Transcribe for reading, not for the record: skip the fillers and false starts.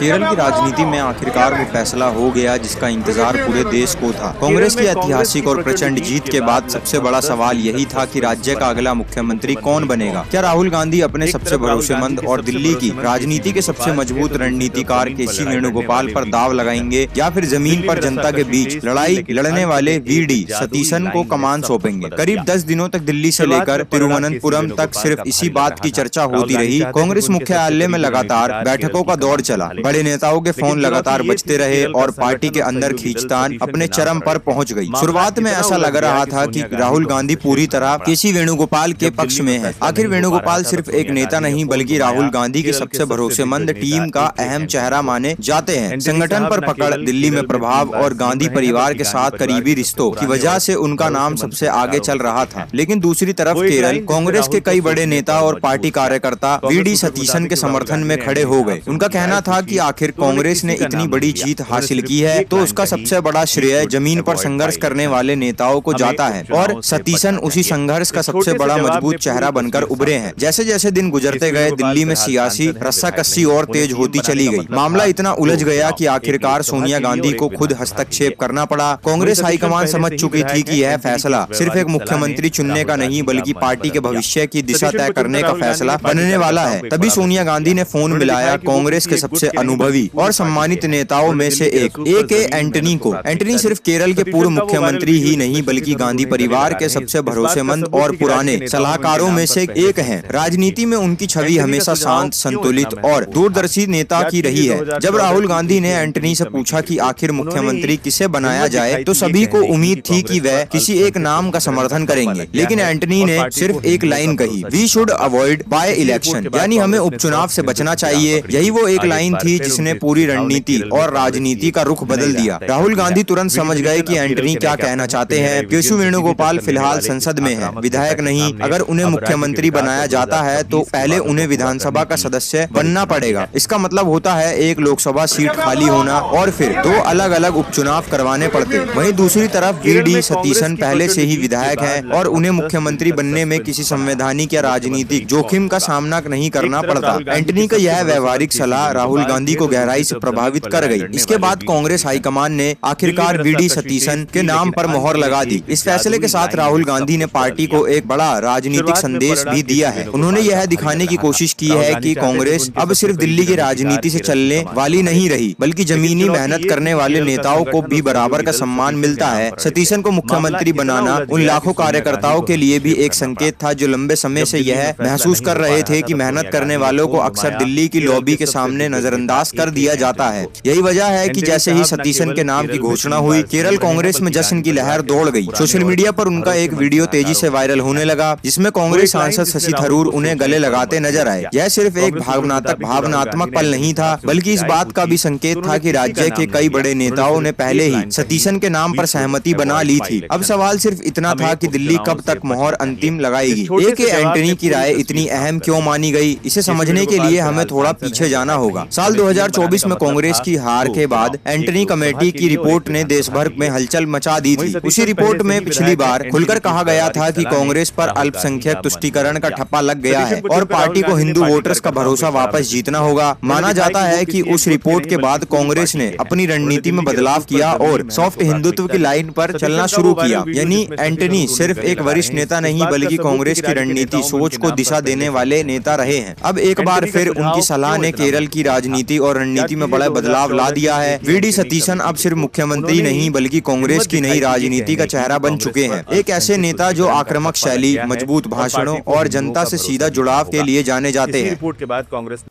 केरल की राजनीति में आखिरकार वो फैसला हो गया जिसका इंतजार पूरे देश को था। कांग्रेस की ऐतिहासिक और प्रचंड जीत के बाद सबसे बड़ा सवाल यही था कि राज्य का अगला मुख्यमंत्री कौन बनेगा। क्या राहुल गांधी अपने सबसे भरोसेमंद और दिल्ली की राजनीति के सबसे मजबूत रणनीतिकार केसी वेणुगोपाल पर दाव लगाएंगे या फिर जमीन पर जनता के बीच लड़ाई लड़ने वाले वीडी सतीशन को कमान सौंपेंगे। करीब 10 दिनों तक दिल्ली से लेकर तिरुवनंतपुरम तक सिर्फ इसी बात की चर्चा होती रही। कांग्रेस मुख्यालय में लगातार बैठकों का दौर चला, बड़े नेताओं के फोन लगातार बजते रहे और पार्टी के अंदर खींचतान अपने चरम पर पहुंच गई। शुरुआत में ऐसा लग रहा था कि राहुल गांधी पूरी तरह केसी वेणुगोपाल के पक्ष में है। आखिर वेणुगोपाल सिर्फ एक नेता नहीं बल्कि राहुल गांधी की सबसे भरोसेमंद टीम का अहम चेहरा माने जाते हैं। संगठन पर पकड़, दिल्ली में प्रभाव और गांधी परिवार के साथ करीबी रिश्तों की वजह से उनका नाम सबसे आगे चल रहा था। लेकिन दूसरी तरफ केरल कांग्रेस के कई बड़े नेता और पार्टी कार्यकर्ता वीडी सतीशन के समर्थन में खड़े हो गए। उनका कहना था कि आखिर कांग्रेस ने इतनी बड़ी जीत हासिल की है तो उसका सबसे बड़ा श्रेय जमीन पर संघर्ष करने वाले नेताओं को जाता है और सतीशन उसी संघर्ष का सबसे बड़ा मजबूत चेहरा बनकर उभरे हैं। जैसे जैसे दिन गुजरते गए दिल्ली में सियासी रस्साकसी और तेज होती चली गई। मामला इतना उलझ गया कि आखिरकार सोनिया गांधी को खुद हस्तक्षेप करना पड़ा। कांग्रेस हाईकमान समझ चुकी थी कि यह फैसला सिर्फ एक मुख्यमंत्री चुनने का नहीं बल्कि पार्टी के भविष्य की दिशा तय करने का फैसला बनने वाला है। तभी सोनिया गांधी ने फोन मिलाया कांग्रेस के सबसे अनुभवी और सम्मानित नेताओं में से एक के एंटनी को। एंटनी सिर्फ केरल के पूर्व मुख्यमंत्री ही नहीं बल्कि गांधी परिवार के सबसे भरोसेमंद और पुराने सलाहकारों में से एक हैं। राजनीति में उनकी छवि हमेशा शांत, संतुलित और दूरदर्शी नेता की रही है। जब राहुल गांधी ने एंटनी से पूछा कि आखिर मुख्यमंत्री किसे बनाया जाए तो सभी को उम्मीद थी कि वह किसी एक नाम का समर्थन करेंगे। लेकिन एंटनी ने सिर्फ एक लाइन कही, we should avoid by election, यानी हमें उपचुनाव से बचना चाहिए। यही वो एक लाइन थी जिसने पूरी रणनीति और राजनीति का रुख बदल दिया। राहुल गांधी तुरंत समझ गए कि एंटनी क्या कहना चाहते हैं। केशव वेणुगोपाल फिलहाल संसद में है, विधायक नहीं। अगर उन्हें मुख्यमंत्री बनाया जाता है तो पहले उन्हें विधानसभा का सदस्य बनना पड़ेगा। इसका मतलब होता है एक लोकसभा सीट खाली होना और फिर 2 अलग अलग उपचुनाव करवाने पड़ते। वहीं दूसरी तरफ वीडी सतीशन पहले से ही विधायक हैं और उन्हें मुख्यमंत्री बनने में किसी संवैधानिक या राजनीतिक जोखिम का सामना नहीं करना पड़ता। एंटनी का यह व्यवहारिक सलाह राहुल गांधी को गहराई से प्रभावित कर गई। इसके बाद कांग्रेस हाईकमान ने आखिरकार वीडी सतीशन के नाम पर मोहर लगा दी। इस फैसले के साथ राहुल गांधी ने पार्टी को एक बड़ा राजनीतिक संदेश भी दिया है। उन्होंने यह दिखाने की कोशिश की है कि कांग्रेस अब सिर्फ दिल्ली की राजनीति से चलने वाली नहीं रही बल्कि जमीनी मेहनत करने वाले नेताओं को भी बराबर का सम्मान मिलता है। सतीशन को मुख्यमंत्री बनाना उन लाखों कार्यकर्ताओं के लिए भी एक संकेत था जो लंबे समय से यह महसूस कर रहे थे कि मेहनत करने वालों को अक्सर दिल्ली की लॉबी के सामने नजरअंदाज कर दिया जाता है। यही वजह है कि जैसे ही सतीशन के नाम की घोषणा हुई केरल कांग्रेस में जश्न की लहर दौड़ गई। सोशल मीडिया पर उनका एक वीडियो तेजी से वायरल होने लगा जिसमें कांग्रेस सांसद शशि थरूर उन्हें गले लगाते नजर आए। यह सिर्फ एक भावनात्मक पल नहीं था बल्कि इस बात का भी संकेत था कि राज्य के कई बड़े नेताओं ने पहले ही सतीशन के नाम पर सहमति बना ली थी। अब सवाल सिर्फ इतना था कि दिल्ली कब तक मोहर अंतिम लगाएगी। के एंटनी की राय इतनी अहम क्यों मानी गई, इसे समझने के लिए हमें थोड़ा पीछे जाना होगा। साल 2024 में कांग्रेस की हार के बाद एंटनी कमेटी की रिपोर्ट ने देश भर में हलचल मचा दी थी। उसी रिपोर्ट में पिछली बार खुलकर कहा गया था कि कांग्रेस पर अल्पसंख्यक तुष्टीकरण का ठप्पा लग गया है और पार्टी को हिंदू वोटर्स का भरोसा वापस जीतना होगा। माना जाता है कि उस रिपोर्ट के बाद कांग्रेस ने अपनी रणनीति में बदलाव किया और सॉफ्ट हिंदुत्व की लाइन पर चलना शुरू किया। यानी एंटनी सिर्फ एक वरिष्ठ नेता नहीं बल्कि कांग्रेस की रणनीति सोच को दिशा देने वाले नेता रहे हैं। अब एक बार फिर उनकी सलाह ने केरल की राजनीति और रणनीति में बड़ा बदलाव ला दिया है। वीडी सतीशन अब सिर्फ मुख्यमंत्री नहीं बल्कि कांग्रेस की नई राजनीति का चेहरा बन चुके हैं। एक ऐसे नेता जो आक्रामक शैली, मजबूत भाषणों और जनता से सीधा जुड़ाव के लिए जाने जाते हैं। रिपोर्ट के बाद कांग्रेस